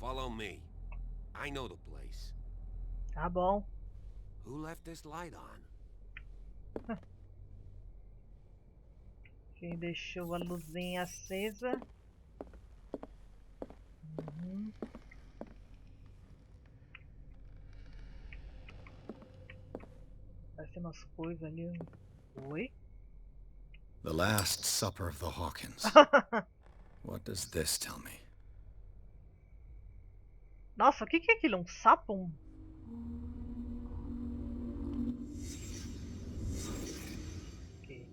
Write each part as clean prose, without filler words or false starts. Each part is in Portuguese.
Follow me. I know the place. Tá bom. Who left this light on? Quem deixou a luzinha acesa? Parece umas coisas ali. Oi? The Last Supper of the Hawkins. What does this tell me? Nossa, o que é aquilo? Um sapo? Ok.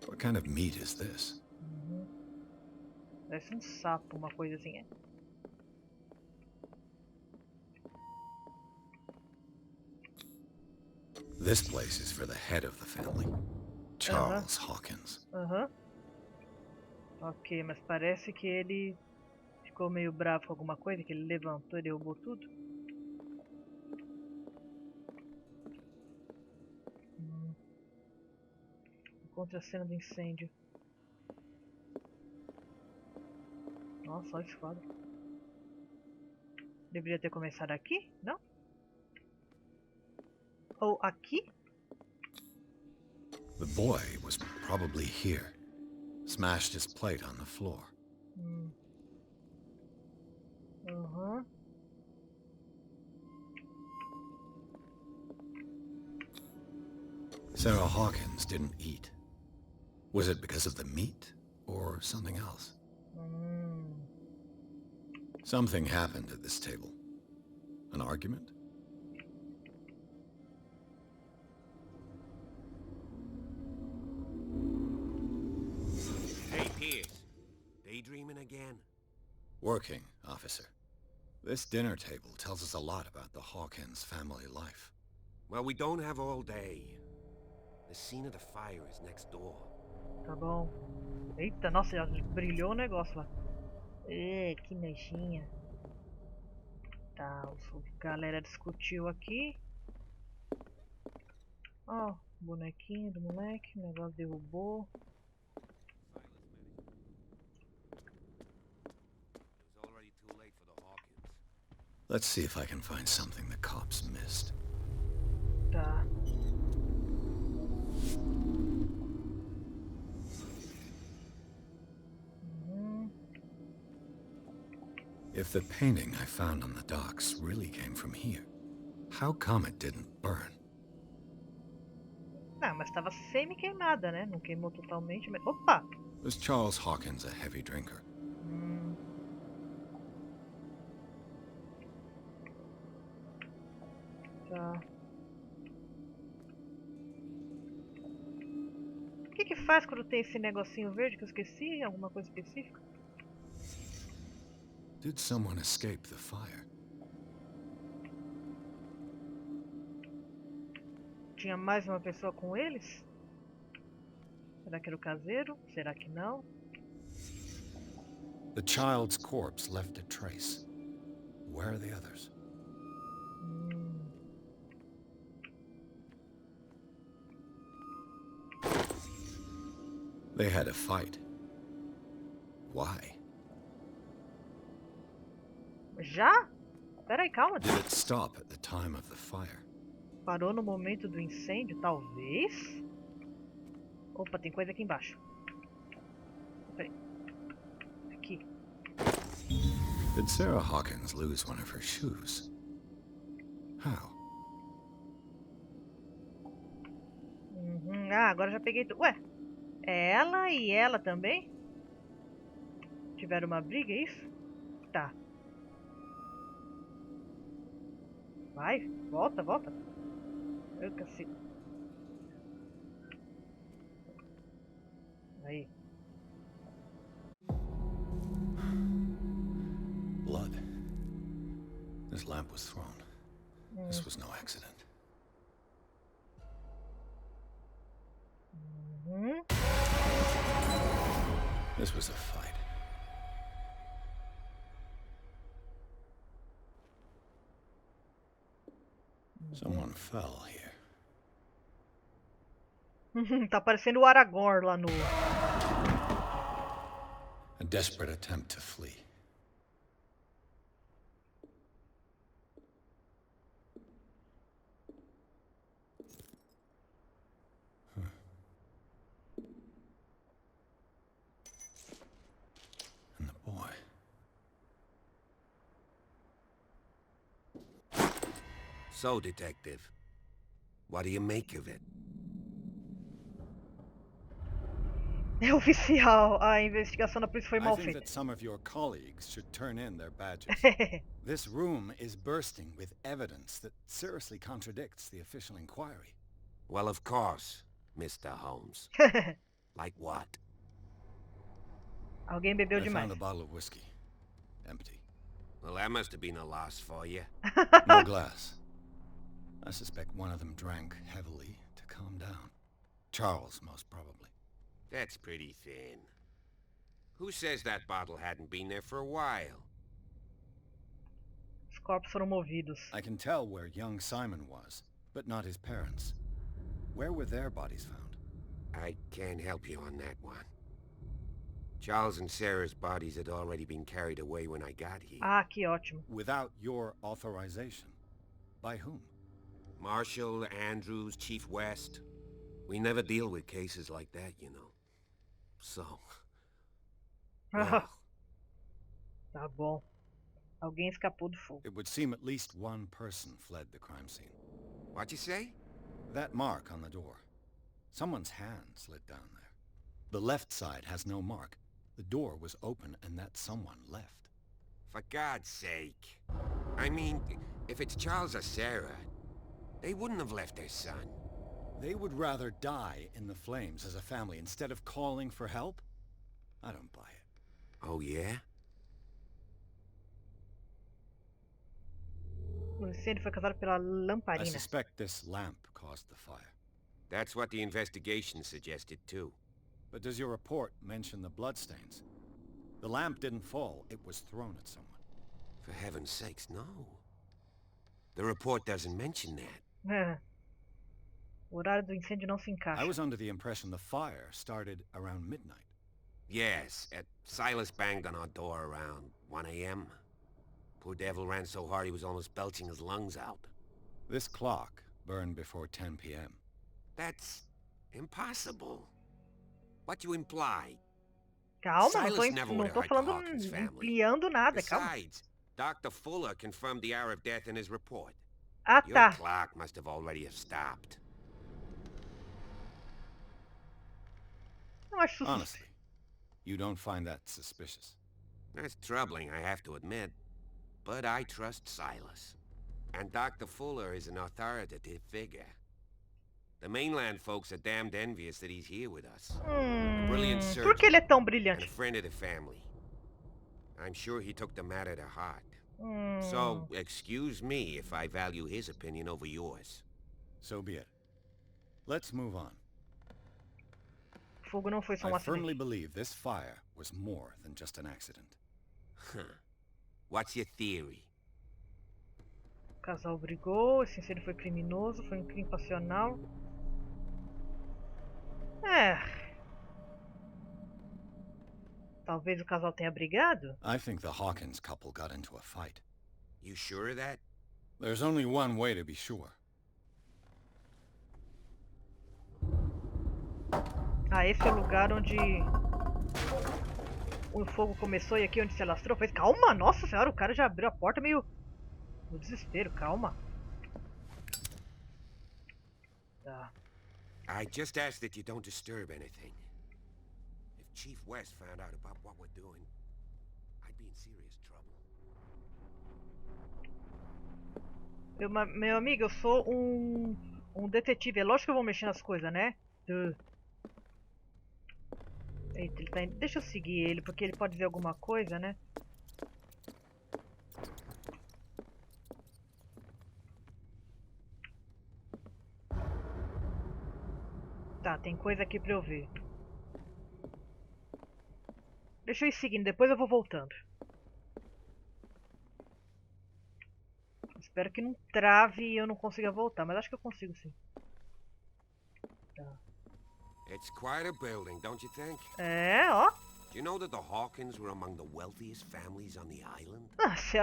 What kind of meat is this? Parece um sapo, uma coisa assim. This place is for the head of the family, Charles Hawkins. Ok, mas parece que ele ficou meio bravo com alguma coisa, que ele levantou e derrubou tudo. Encontre a cena do incêndio. Nossa, olha esse quadro. Deveria ter começado aqui? Não? Ou aqui? The boy was probably here. Smashed his plate on the floor. Sarah Hawkins didn't eat. Was it because of the meat or something else? Something happened at this table. An argument? Hey, Pierce. Daydreaming again? Working, officer. This dinner table tells us a lot about the Hawkins family life. Well, we don't have all day. The scene of the fire is next door. Tá bom. Eita, nossa, já brilhou o negócio lá. Que nojinha. Tá, a galera discutiu aqui. Ó, bonequinho do moleque, o negócio derrubou. Let's see if I can find something the cops missed. Tá. If the painting I found on the docks really came from here, how come it didn't burn? Ah, mas tava semi-queimada, né? Não queimou totalmente, mas... Opa! Was Charles Hawkins a heavy drinker? Tá. O que faz quando tem esse negocinho verde que eu esqueci? Alguma coisa específica? Did someone escape the fire? Tinha mais uma pessoa com eles? Será que era o caseiro? Será que não? The child's corpse left a trace. Where are the others? They had a fight. Why? Já? Peraí, calma. Did it stop at the time of the fire? Parou no momento do incêndio, talvez? Opa, tem coisa aqui embaixo. Peraí. Aqui. Did Sarah Hawkins lose one of her shoes? How? Ah, agora já peguei tudo. Ué, ela e ela também? Tiveram uma briga, é isso? Tá. Vai, volta, volta. Eu cacete. Aí. Blood. This lamp was thrown. This was no accident. This was a fight. Someone fell here. Tá parecendo o Aragorn lá no... A desperate attempt to flee. And the boy. So, Detective, what do you make of it? É oficial. A investigação da polícia foi I mal think feita. that some of your colleagues should turn in their badges. This room is bursting with evidence that seriously contradicts the official inquiry. Well, of course, Mr. Holmes. Like what? Alguém bebeu I demais. found a bottle of whiskey. Empty. Well, that must have been a loss for you. No glass. I suspect one of them drank heavily to calm down. Charles, most probably. That's pretty thin. Who says that bottle hadn't been there for a while? Os corpos foram movidos. I can tell where young Simon was, but not his parents. Where were their bodies found? I can't help you on that one. Charles and Sarah's bodies had already been carried away when I got here. Ah, que ótimo. Without your authorization. By whom? Marshall, Andrews, Chief West. We never deal with cases like that, you know. So... well, Tá bom. Alguém escapou do fogo. It would seem at least one person fled the crime scene. what'd you say? That mark on the door. Someone's hand slid down there. The left side has no mark. The door was open and that someone left. For God's sake. I mean, if it's Charles or Sarah, they wouldn't have left their son. They would rather die in the flames as a family instead of calling for help? I don't buy it. Oh, yeah? O incêndio foi causado pela I lamparina. suspect this lamp caused the fire. That's what the investigation suggested, too. But does your report mention the bloodstains? The lamp didn't fall, it was thrown at someone. For heaven's sakes, no. The report doesn't mention that. É. O horário do incêndio não se encaixa. I was under the impression the fire started around midnight. Yes, Silas banged on our door around 1 a.m. Poor devil ran so hard he was almost belching his lungs out. This clock burned before 10 p.m. That's impossible. What you imply? Calma, Silas never não would tô have hurt falando the Hawkins family. ampliando nada, calma. Besides, Dr. Fuller confirmed the hour of death in his report. Ah, Your tá. clock must have already have stopped. Não acho isso. Honestly, you don't find that suspicious? That's troubling, I have to admit. But I trust Silas. And Dr. Fuller is an authoritative figure. The mainland folks are damned envious that he's here with us. Brilliant surgeon. Por que ele é tão And a brilhante? friend of the family. I'm sure he took the matter to heart. So, excuse me if I value his opinion over yours. So be it. Let's move on. O fogo não foi só um I firmly acidente. believe this fire was more than just an accident. Huh. What's your theory? O casal brigou, esse incêndio foi criminoso, foi um crime passional. Talvez o casal tenha brigado? I think the Hawkins couple got into a fight. You sure of that? There's only one way to be sure. Ah, esse é o lugar onde o fogo começou e aqui onde se alastrou. Fez... Calma, nossa senhora, o cara já abriu a porta meio no desespero, calma. Tá. I just ask that you don't disturb anything. If Chief West found out about what we're doing, I'd be in serious trouble. Meu amigo, eu sou um detetive. É lógico que eu vou mexer nas coisas, né? Eita, ele tá indo. Deixa eu seguir ele, porque ele pode ver alguma coisa, né? Tá, tem coisa aqui pra eu ver. Deixa eu ir seguindo, depois eu vou voltando. Espero que não trave e eu não consiga voltar, mas acho que eu consigo sim. Tá. It's quite a building, don't you think? É, ó. Do you know that the Hawkins were among the wealthiest families on the island? Ah, se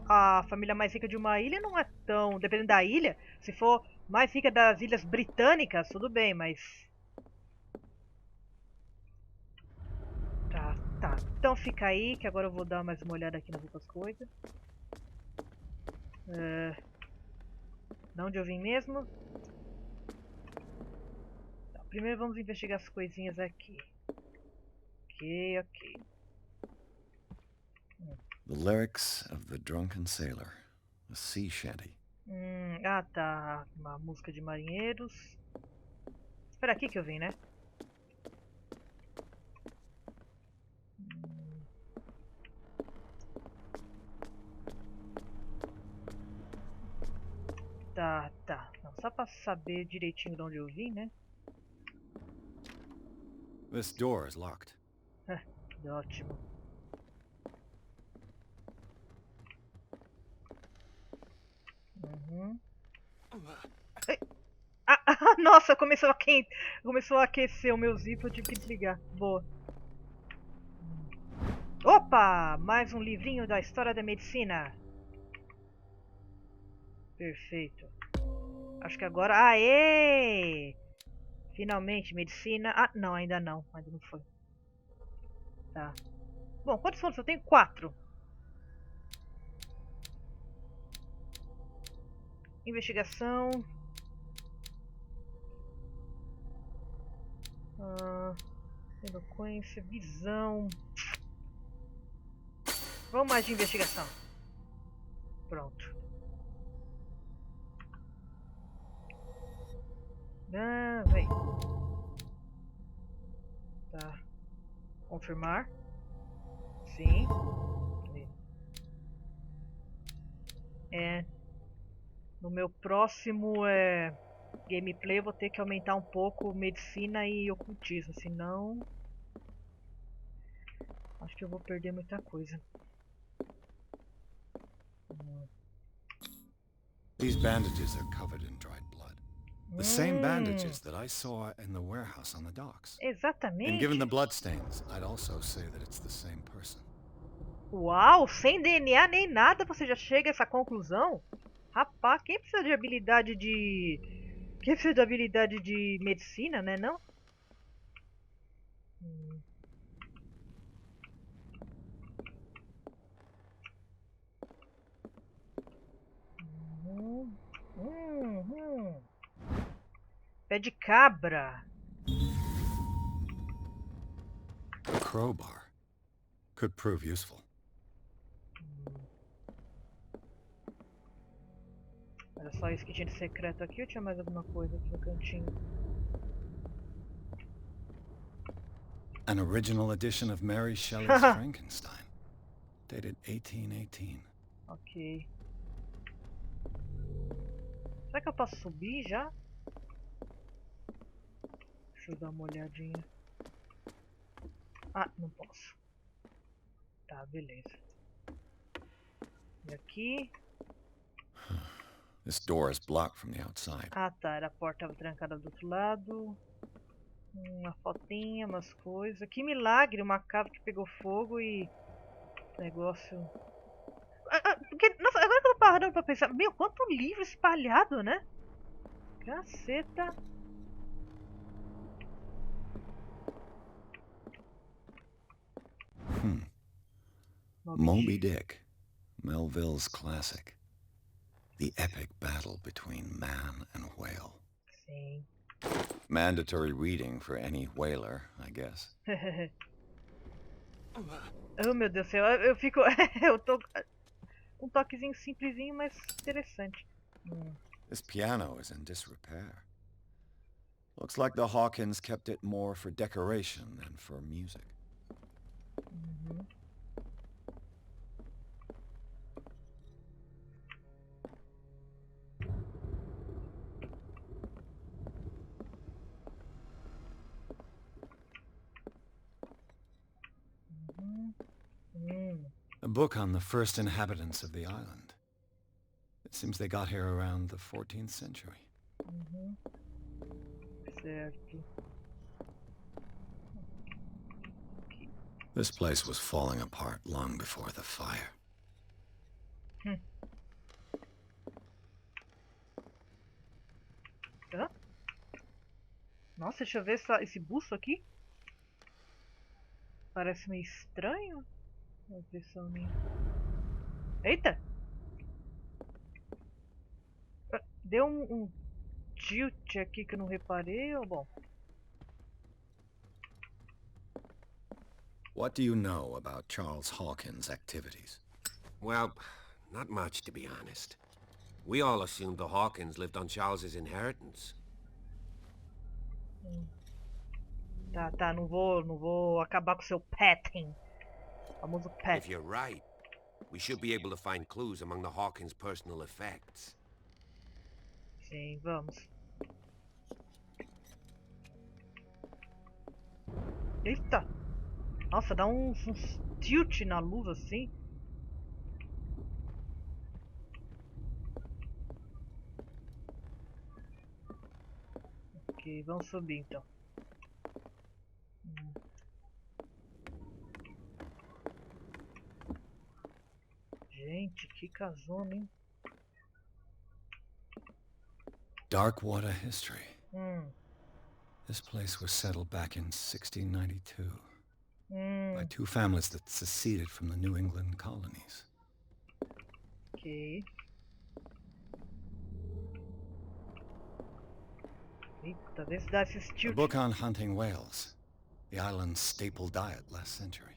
a família mais rica de uma ilha não é tão... Dependendo da ilha, se for mais rica das ilhas britânicas, tudo bem, mas... Tá, tá. Então fica aí, que agora eu vou dar mais uma olhada aqui nas outras coisas. De onde eu vim mesmo? Tá, primeiro vamos investigar as coisinhas aqui. Ok, ok. The lyrics of the drunken sailor. A sea shanty. Ah, tá. Uma música de marinheiros. Espera aqui que eu vim, né? Tá, tá. Não, só pra saber direitinho de onde eu vim, né? This door is locked. Ótimo. Ai. Nossa, começou a aquecer o meu zíper, eu tive que desligar. Boa. Opa! Mais um livrinho da história da medicina. Perfeito. Acho que agora... Aê! Finalmente, medicina... Ah, não, ainda não. Ainda não foi. Tá. Bom, quantos pontos eu tenho? 4. Investigação. Eloquência, visão. Vamos mais de investigação. Pronto. Vem. Tá. Confirmar. Sim. No meu próximo gameplay eu vou ter que aumentar um pouco medicina e ocultismo, senão acho que eu vou perder muita coisa. These bandages are covered in dried blood. The same bandages that I saw in the warehouse on the docks. Exatamente. And given the bloodstains, I'd also say that it's the same person. Uau, sem DNA nem nada você já chega a essa conclusão? Rapaz, quem precisa de habilidade de... Quem precisa de habilidade de medicina, né, não? Pé de cabra. A crowbar could prove useful. Era só isso que tinha de secreto aqui ou tinha mais alguma coisa aqui no cantinho? An original edition of Mary Shelley's Frankenstein, dated 1818. Ok. Será que eu posso subir já? Deixa eu dar uma olhadinha. Ah, não posso. Tá, beleza. E aqui? This door is blocked from the outside. Ah, tá. Era a porta estava trancada do outro lado. Uma fotinha, umas coisas. Que milagre! Uma casa que pegou fogo e... Negócio... Nossa, agora que eu tô parando pra pensar... Meu, quanto livro espalhado, né? Caceta! Moby Dick, Melville's classic. The epic battle between man and whale. Sim. Mandatory reading for any whaler, I guess. Oh, meu Deus do céu. Eu fico... eu tô... Um toquezinho simplesinho, mas interessante. This piano is in disrepair. Looks like the Hawkins kept it more for decoration than for music. A book on the first inhabitants of the island. It seems they got here around the 14th century. Certo. This place was falling apart long before the fire. Hã? Nossa, deixa eu ver esse busto aqui. Parece meio estranho. Uma impressão minha. Eita! Deu um tilt aqui que eu não reparei, ou bom. What do you know about Charles Hawkins' activities? Well, not much, to be honest. We all assumed the Hawkins lived on Charles's inheritance. Tá, não vou acabar com o seu petting. Famoso pet. If you're right, we should be able to find clues among the Hawkins' personal effects. Sim, vamos. Eita! Nossa, dá uns tilt na luz assim. Ok, vamos subir então. Gente, que casona, hein? Dark water history. This place was settled back in 1692 by two families that seceded from the New England colonies. Ok. Eita, vê se dá esses A tilt. book on hunting whales, the island's staple diet last century.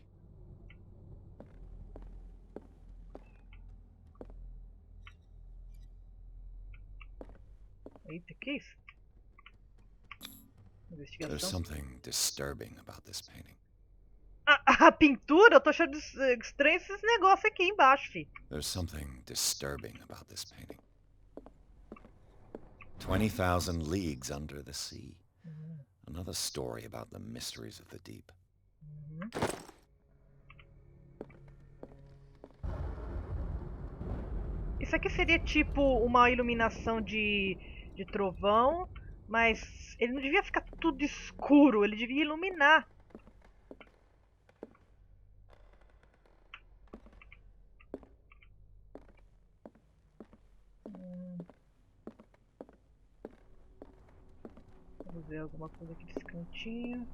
Eita, que isso? There's Investigação. something disturbing about this painting. A pintura? Eu tô achando estranho esses negócios aqui embaixo, fi. There's something disturbing about this painting. 20,000 leagues under the sea. Another story about the mysteries of the deep. Isso aqui seria tipo uma iluminação de trovão, mas ele não devia ficar tudo escuro, ele devia iluminar. Vamos ver alguma coisa aqui desse cantinho.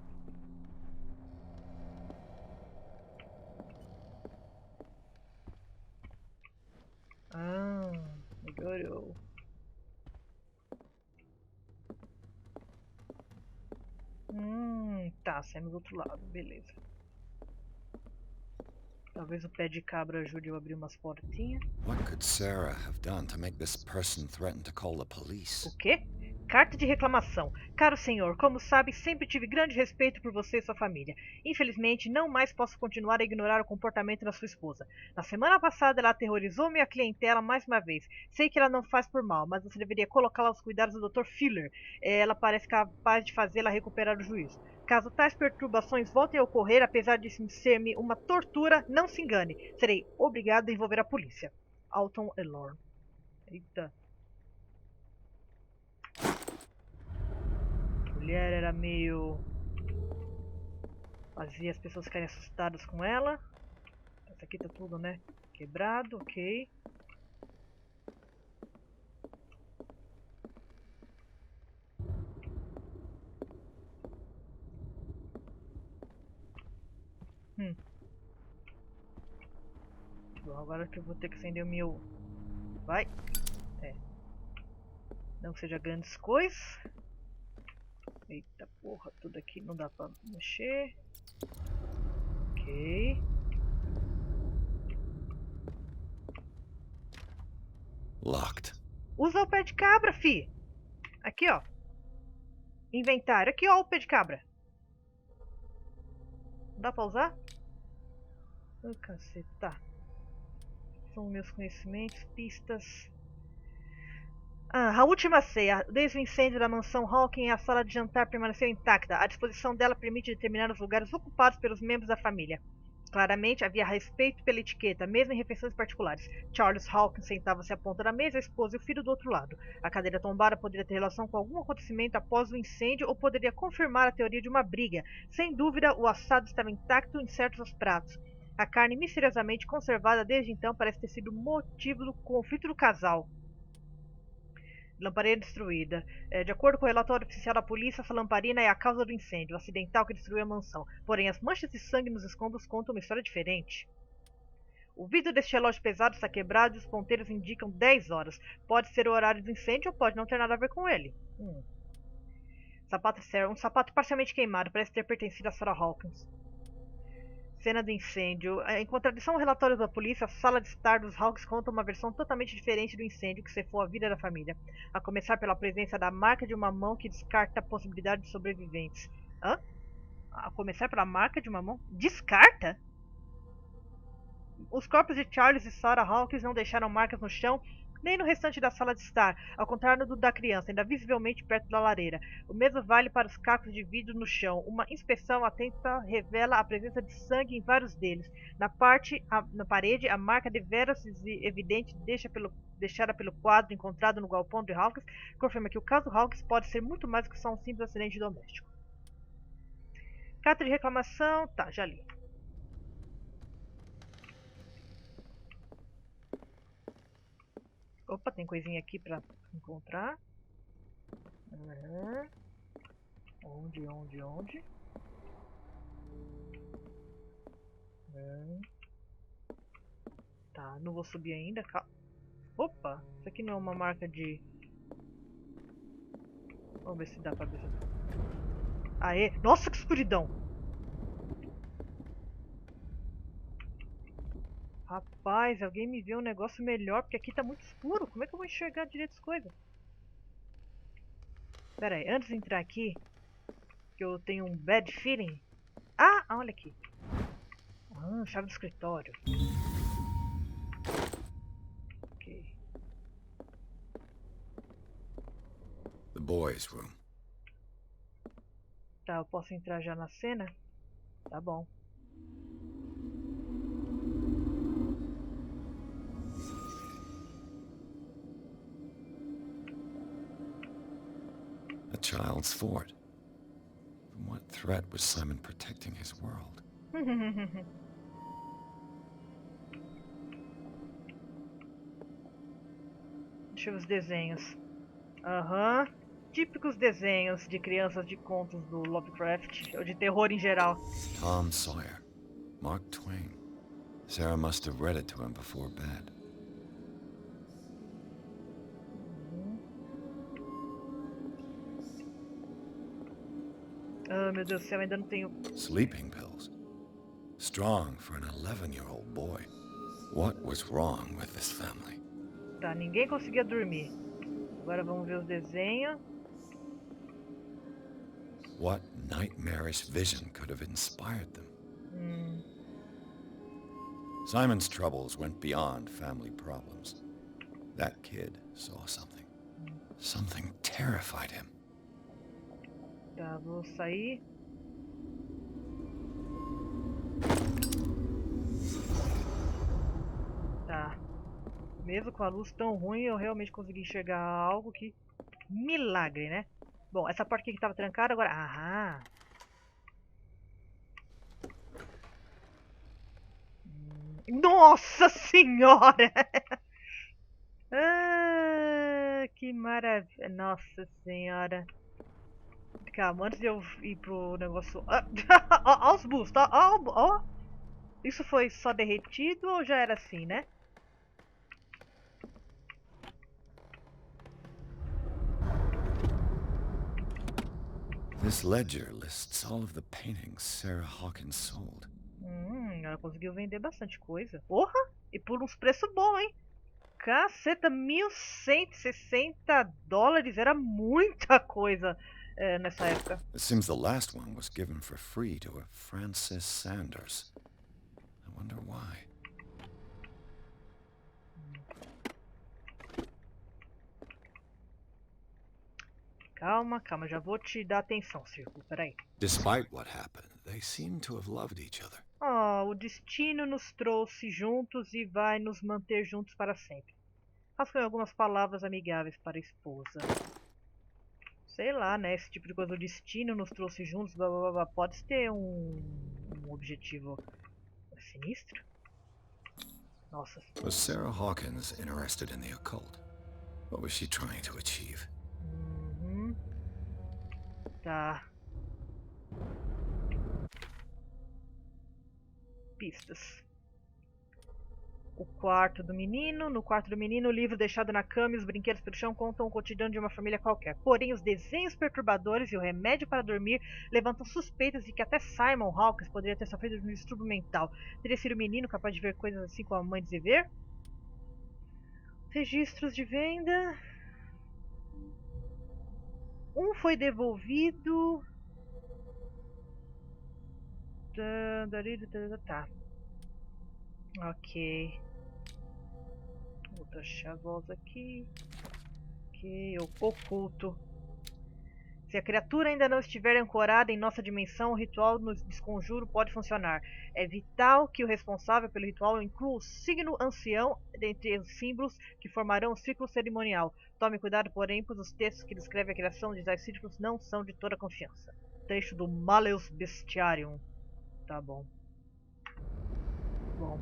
Ah, melhorou. Tá, saímos do outro lado, beleza. Talvez o pé de cabra ajude eu a abrir umas portinhas. What could Sarah have done to make this person threaten to call the police? O quê? Carta de reclamação. Caro senhor, como sabe, sempre tive grande respeito por você e sua família. Infelizmente, não mais posso continuar a ignorar o comportamento da sua esposa. Na semana passada, ela aterrorizou minha clientela mais uma vez. Sei que ela não faz por mal, mas você deveria colocá-la aos cuidados do Dr. Filler. Ela parece capaz de fazê-la recuperar o juízo. Caso tais perturbações voltem a ocorrer, apesar de ser-me uma tortura, não se engane. Serei obrigado a envolver a polícia. Alton Elorn. Eita. A mulher era meio... fazia as pessoas ficarem assustadas com ela. Essa aqui tá tudo, né? Quebrado, ok. Bom, agora que eu vou ter que acender o meu... Vai! É. Não que seja grandes coisas. Eita porra, tudo aqui não dá pra mexer. Ok. Locked. Usa o pé de cabra, fi! Aqui, ó. Inventário. Aqui, ó, o pé de cabra. Não dá pra usar? Ai, caceta. São meus conhecimentos, pistas. A última ceia. Desde o incêndio da mansão Hawking, a sala de jantar permaneceu intacta. A disposição dela permite determinar os lugares ocupados pelos membros da família. Claramente, havia respeito pela etiqueta, mesmo em refeições particulares. Charles Hawkins sentava-se à ponta da mesa, a esposa e o filho do outro lado. A cadeira tombada poderia ter relação com algum acontecimento após o incêndio ou poderia confirmar a teoria de uma briga. Sem dúvida, o assado estava intacto em certos pratos. A carne misteriosamente conservada desde então parece ter sido motivo do conflito do casal. Lamparina destruída. De acordo com o relatório oficial da polícia, essa lamparina é a causa do incêndio acidental que destruiu a mansão. Porém, as manchas de sangue nos escombros contam uma história diferente. O vidro deste relógio pesado está quebrado e os ponteiros indicam 10 horas. Pode ser o horário do incêndio ou pode não ter nada a ver com ele. Um sapato parcialmente queimado, parece ter pertencido a Sarah Hawkins. Cena do incêndio. Em contradição ao relatório da polícia, a sala de estar dos Hawks conta uma versão totalmente diferente do incêndio que cefou a vida da família, a começar pela presença da marca de uma mão que descarta a possibilidade de sobreviventes. Hã? A começar pela marca de uma mão? Descarta? Os corpos de Charles e Sarah Hawkins não deixaram marcas no chão nem no restante da sala de estar, ao contrário do da criança, ainda visivelmente perto da lareira. O mesmo vale para os cacos de vidro no chão. Uma inspeção atenta revela a presença de sangue em vários deles. Na parede, a marca deveras evidente deixada pelo quadro encontrado no galpão de Hawkins confirma que o caso Hawkins pode ser muito mais do que só um simples acidente doméstico. Carta de reclamação. Tá, já li. Opa, tem coisinha aqui pra encontrar. Onde? Tá, não vou subir ainda. Opa, isso aqui não é uma marca de... Vamos ver se dá pra ver. Aê! Nossa, que escuridão! Rapaz, alguém me vê um negócio melhor, porque aqui tá muito escuro. Como é que eu vou enxergar direito as coisas? Pera aí, antes de entrar aqui, que eu tenho um bad feeling. Ah, olha aqui. Chave do escritório. Ok. The boys' room. Tá, eu posso entrar já na cena? Tá bom. A child's fort. From what threat was Simon protecting his world? Deixa eu ver os desenhos. Típicos desenhos de crianças de contos do Lovecraft, ou de terror em geral. Tom Sawyer. Mark Twain. Sarah must have read it to him before bed. Meu Deus do céu, ainda não tenho... Sleeping pills. Strong for an 11-year-old boy. What was wrong with this family? Tá, ninguém conseguia dormir. Agora vamos ver os desenhos. What nightmarish vision could have inspired them? Simon's troubles went beyond family problems. That kid saw something. Something terrified him. Tá, vou sair. Tá. Mesmo com a luz tão ruim, eu realmente consegui enxergar algo que... Milagre, né? Bom, essa porta aqui que estava trancada, agora... Aham! Nossa Senhora! Que maravilha! Nossa Senhora! Calma, antes de eu ir pro negócio... Olha os bustos! Ó! Isso foi só derretido ou já era assim, né? This ledger lists all of the paintings Sarah Hawkins sold. Ela conseguiu vender bastante coisa. Porra! E por uns preços bons, hein? Caceta, $1.160 era muita coisa nessa época. It seems the last one was given for free to a Francis Sanders. I wonder why. Calma, já vou te dar atenção, Círculo. Peraí. Despite what happened, they seem to have loved each other. Oh, o destino nos trouxe juntos e vai nos manter juntos para sempre. Rascunhe algumas palavras amigáveis para a esposa. Sei lá, né? Esse tipo de coisa. O destino nos trouxe juntos, blá blá blá. Pode ter um objetivo sinistro? Nossa. Was Sarah Hawkins interested in the occult? What was she trying to achieve? Tá. Pistas. O quarto do menino. No quarto do menino, o livro deixado na cama e os brinquedos pelo chão contam o cotidiano de uma família qualquer. Porém, os desenhos perturbadores e o remédio para dormir levantam suspeitas de que até Simon Hawkins poderia ter sofrido de um distúrbio mental. Teria sido o menino capaz de ver coisas assim como a mãe dizia ver? Registros de venda. Um foi devolvido. Tá. Ok. Outra chavosa aqui. Ok, oculto. Se a criatura ainda não estiver ancorada em nossa dimensão, o ritual no desconjuro pode funcionar. É vital que o responsável pelo ritual inclua o signo ancião dentre os símbolos que formarão o círculo cerimonial. Tome cuidado, porém, pois os textos que descrevem a criação de tais círculos não são de toda confiança. Trecho do Malleus Bestiarium. Tá bom. Bom.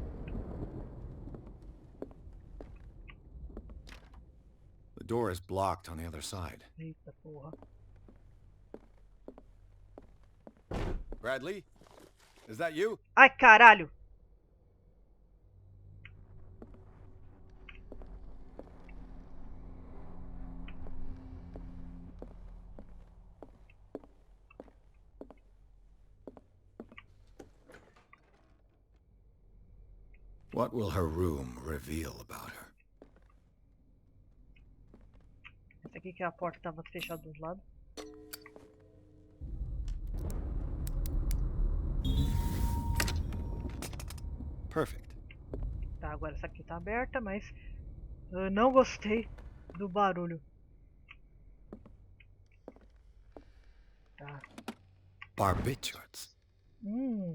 The door is blocked on the other side. Eita porra. Bradley? Is that you? Ai, caralho! What will her room reveal about her? Essa aqui que a porta estava fechada dos lados. Perfect. Tá, agora essa aqui tá aberta, mas eu não gostei do barulho. Tá. Barbiturates.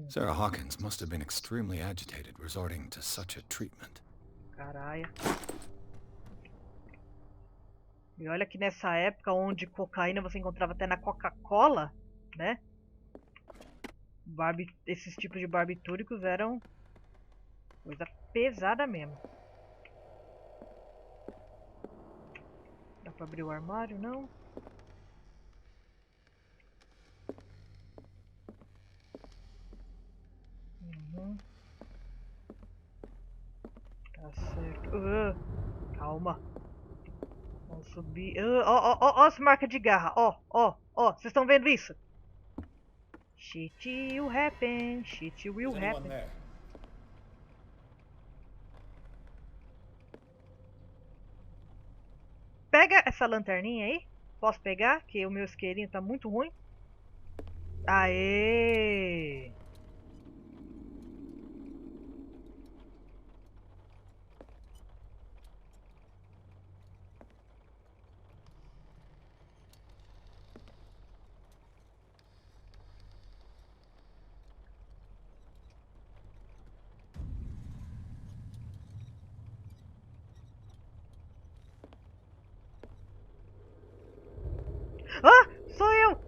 Sarah Hawkins must have been extremely agitated resorting to such a treatment. Caralho. E olha que nessa época onde cocaína você encontrava até na Coca-Cola, né? Esses tipos de barbitúricos eram coisa pesada mesmo. Dá pra abrir o armário? Não. Tá certo. Calma. Vamos subir. Ó as marcas de garra. Ó. Vocês estão vendo isso? Shit will happen. Shit will happen. Pega essa lanterninha aí. Posso pegar? Que o meu isqueirinho tá muito ruim. Aê! Ah! Sou eu!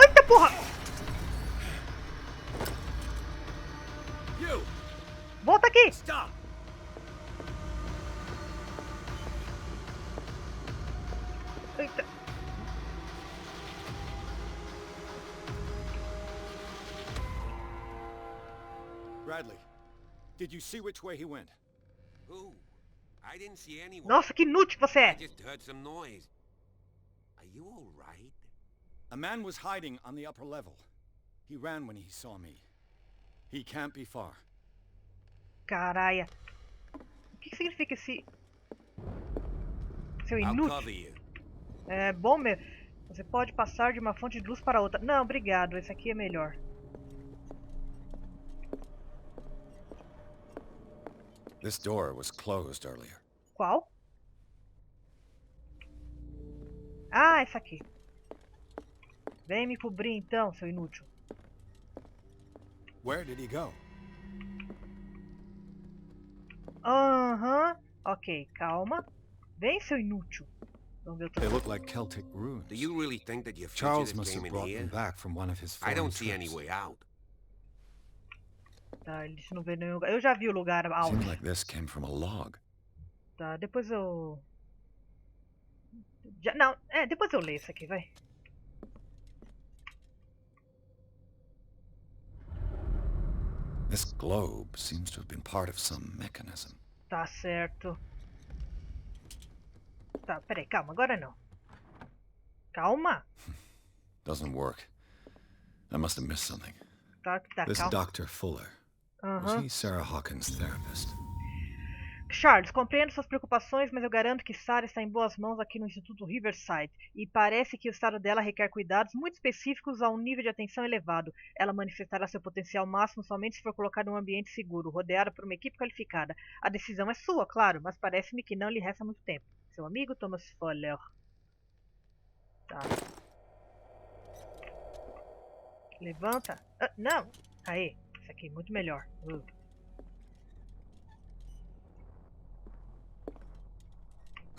Eita porra! Volta aqui! Stop! Eita. Bradley, did you see which way he went? Who? I didn't see anyone. Nossa, que inútil que você I é! just heard some noise. Are you all right? A man was hiding on the upper level. He ran when he saw me. He can't be far. Caralho. O que significa esse... Seu I'll inútil? cover you. É bom mesmo. Você pode passar de uma fonte de luz para outra. Não, obrigado. Esse aqui é melhor. This door was closed earlier. Qual? Ah, essa aqui. Vem me cobrir então, seu inútil. Where did he go? Aham. Ok, calma. Vem, seu inútil. Vamos ver o They look like Celtic runes. Do you really think that your Charles fugitive must came have in brought here? them back from one of his I foreign don't see any trips. way out. Tá, ele não vê nenhum lugar. Eu já vi o lugar alto. Seems like this came from a log. Tá, depois eu... Não, depois eu leio isso aqui, vai. This globe seems to have been part of some mechanism. Tá certo. Tá, peraí, calma, agora não. Calma. Doesn't work. I must have missed something. Tá, This calma. Dr. Fuller. Was he Sarah Hawkins' therapist? Charles, compreendo suas preocupações, mas eu garanto que Sarah está em boas mãos aqui no Instituto Riverside. E parece que o estado dela requer cuidados muito específicos a um nível de atenção elevado. Ela manifestará seu potencial máximo somente se for colocada em um ambiente seguro, rodeada por uma equipe qualificada. A decisão é sua, claro, mas parece-me que não lhe resta muito tempo. Seu amigo Thomas Fuller. Tá. Levanta. Ah, não! Aê, isso aqui é muito melhor.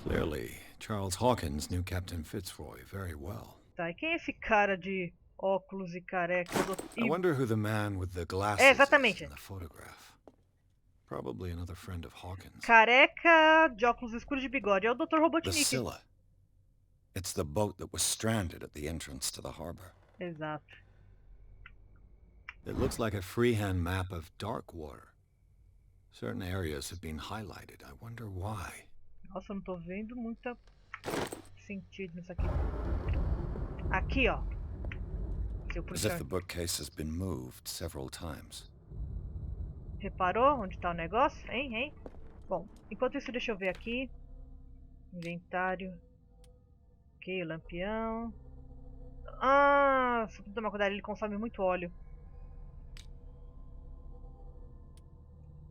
Clearly, Charles Hawkins knew Captain Fitzroy very well. Tá, e quem é esse cara de óculos e careca? I wonder who the man with the glasses exatamente. is in the photograph. Probably another friend of Hawkins. Careca, de óculos escuros de bigode. É o Dr. The Robotnik. Scylla. It's the boat that was stranded at the entrance to the harbor. Exato. It looks like a freehand map of dark water. Certain areas have been highlighted. I wonder why. Nossa, eu não tô vendo muito sentido nisso aqui. Aqui, ó. Se eu As if puxar... the bookcase has been moved several times. Reparou onde tá o negócio? Hein? Bom, enquanto isso, deixa eu ver aqui. Inventário. Ok, o lampião. Ah, se eu tomar cuidado, ele consome muito óleo.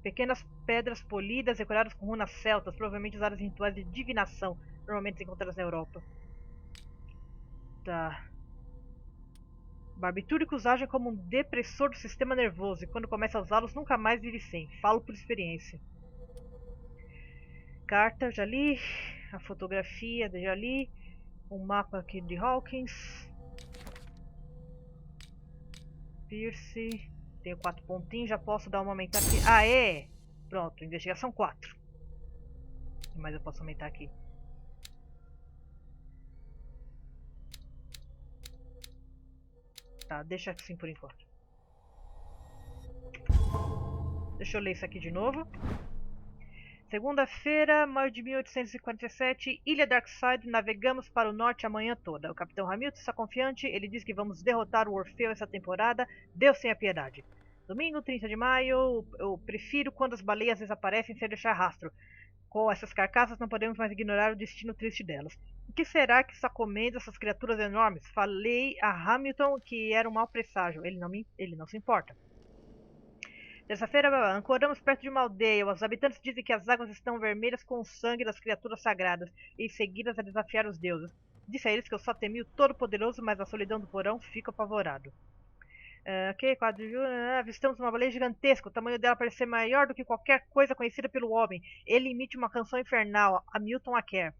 Pequenas pedras polidas decoradas com runas celtas, provavelmente usadas em rituais de divinação, normalmente encontradas na Europa. Tá. Barbitúricos agem como um depressor do sistema nervoso e quando começa a usá-los nunca mais vive sem. Falo por experiência. Carta, já li. A fotografia, já li. Um mapa aqui de Hawkins. Pierce. Tenho 4 pontinhos, já posso dar uma aumentada aqui. Aê! Pronto, investigação 4. O que mais eu posso aumentar aqui? Tá, deixa assim por enquanto. Deixa eu ler isso aqui de novo. Segunda-feira, maio de 1847, Ilha Darkside, navegamos para o norte a manhã toda. O Capitão Hamilton está confiante, ele diz que vamos derrotar o Orfeu essa temporada, Deus tenha piedade. Domingo, 30 de maio, eu prefiro quando as baleias desaparecem sem deixar rastro. Com essas carcaças não podemos mais ignorar o destino triste delas. O que será que está comendo essas criaturas enormes? Falei a Hamilton que era um mau presságio, ele não se importa. Terça-feira, ancoramos perto de uma aldeia. Os habitantes dizem que as águas estão vermelhas com o sangue das criaturas sagradas e seguidas a desafiar os deuses. Disse a eles que eu só temi o Todo-Poderoso, mas na solidão do porão fico apavorado. Ok, 4 de julho. Avistamos uma baleia gigantesca. O tamanho dela parece ser maior do que qualquer coisa conhecida pelo homem. Ele emite uma canção infernal. Hamilton a quer.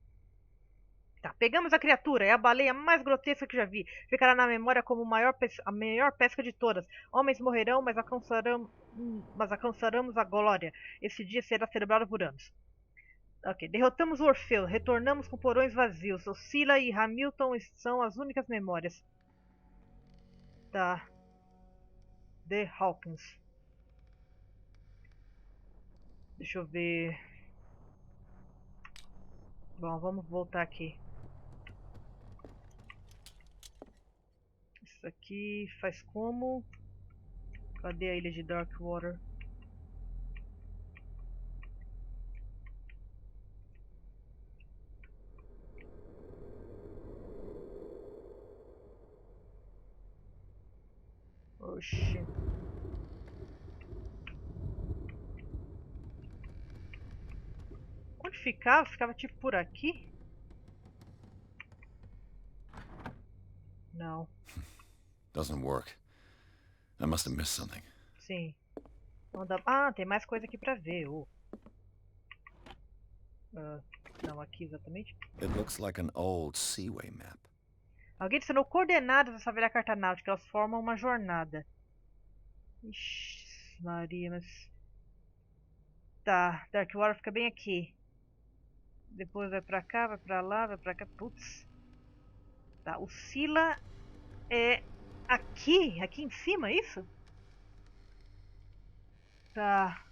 Tá, pegamos a criatura, é a baleia mais grotesca que já vi. Ficará na memória como a maior pesca de todas. Homens morrerão, mas alcançaremos a glória. Esse dia será celebrado por anos. Ok, derrotamos o Orfeu, retornamos com porões vazios. O Scylla e Hamilton são as únicas memórias. Tá. The Hawkins. Deixa eu ver. Bom, vamos voltar aqui. Isso aqui faz como? Cadê a ilha de Darkwater? Oxi. Onde ficava? Ficava tipo por aqui? Não. Doesn't work. I must have missed something. Sim. Não dá... Ah, tem mais coisa aqui pra ver. Não, aqui exatamente. It looks like an old seaway map. Alguém adicionou coordenadas dessa velha carta náutica. Elas formam uma jornada. Ixi, Maria, mas... Tá, Darkwater fica bem aqui. Depois vai pra cá, vai pra lá, vai pra cá. Putz. Tá, o Sila é aqui? Aqui em cima, é isso? Tá.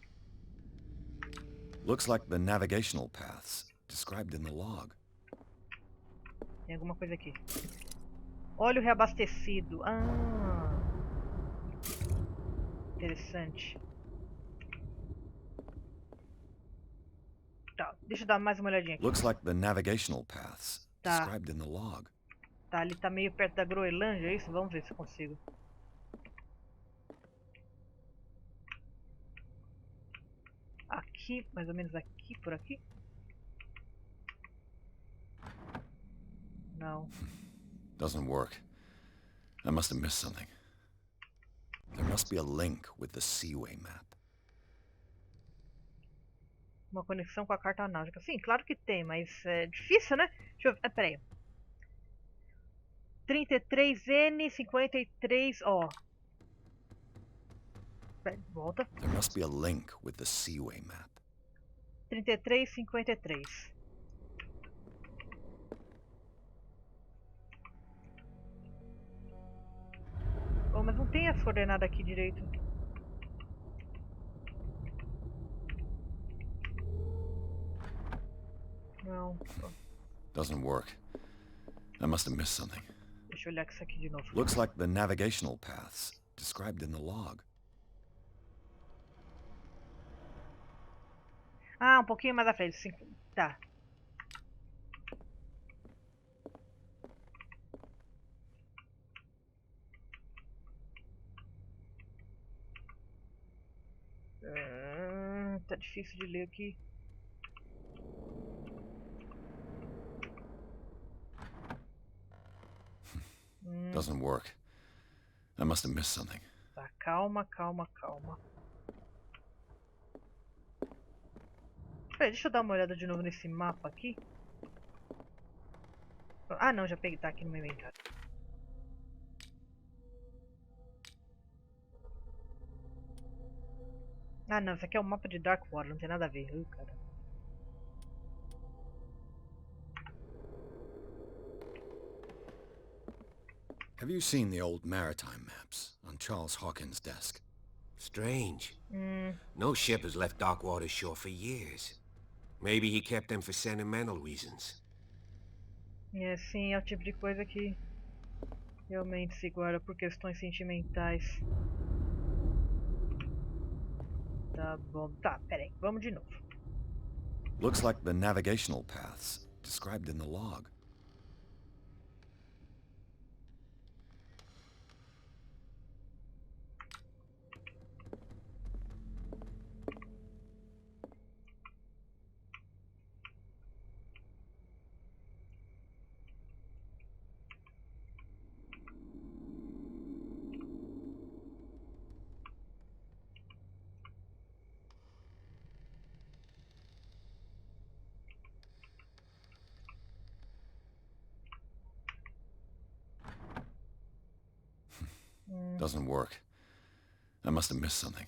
Looks like the navigational paths described in the log. Tem alguma coisa aqui. Óleo reabastecido. Ah. Interessante. Tá, deixa eu dar mais uma olhadinha aqui. Looks like the navigational paths Tá. described in the log. Tá, ele tá meio perto da Groenlândia, é isso? Vamos ver se eu consigo. Aqui, mais ou menos aqui, por aqui? Não. Doesn't work. I must have missed something. There must be a link with the seaway map. Uma conexão com a carta náutica. Sim, claro que tem, mas é difícil, né? Deixa eu ver. Peraí. 33N, 53, ó. Peraí, volta. There must be a link with the seaway map. 33, 53. Oh, mas não tem as coordenadas aqui direito. Não. Doesn't work. I must have missed something. Deixa eu olhar isso aqui de novo. Looks like the navigational paths described in the log. Ah, um pouquinho mais à frente. Tá. Tá difícil de ler aqui. Doesn't work. I must have missed something. Tá, calma, calma, calma. Peraí, deixa eu dar uma olhada de novo nesse mapa aqui. Ah, não, já peguei. Tá aqui no meu inventário. Ah, não, isso aqui é o mapa de Darkwater, não tem nada a ver. Cara. Have you seen the old maritime maps on Charles Hawkins' desk? Strange. No ship has left Darkwater shore for years. Maybe he kept them for sentimental reasons. É, sim, é o tipo de coisa que realmente se guarda por questões sentimentais. Tá bom. Tá, peraí. Vamos de novo. Looks like the navigational paths described in the log. Doesn't work. I must have missed something.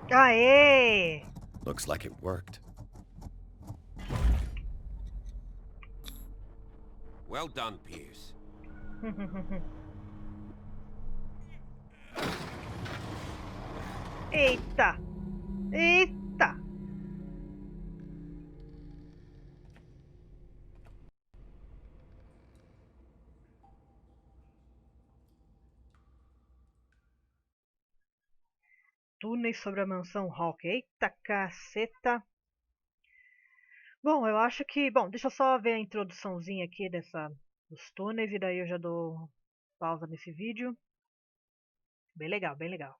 Aê! Looks like it worked. Well done, Pierce. Eita! Eita! Túneis sobre a mansão Rock. Eita caceta! Bom, eu acho que... Bom, deixa eu só ver a introduçãozinha aqui dos túneis e daí eu já dou pausa nesse vídeo. Bem legal, bem legal.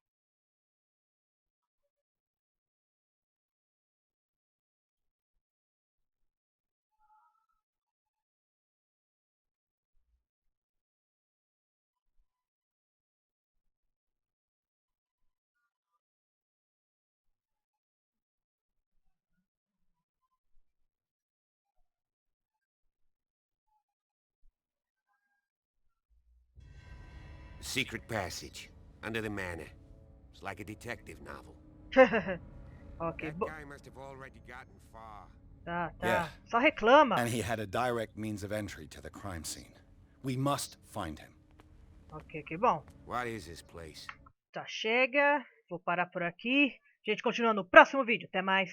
Secret passage. Under the manor. It's like a detective novel. Ok, That guy must have already gotten far. Tá. Yeah. Só reclama. And he had a direct means of entry to the crime scene. We must find him. Ok, bom. What is this place? Tá, chega. Vou parar por aqui. A gente continua no próximo vídeo. Até mais.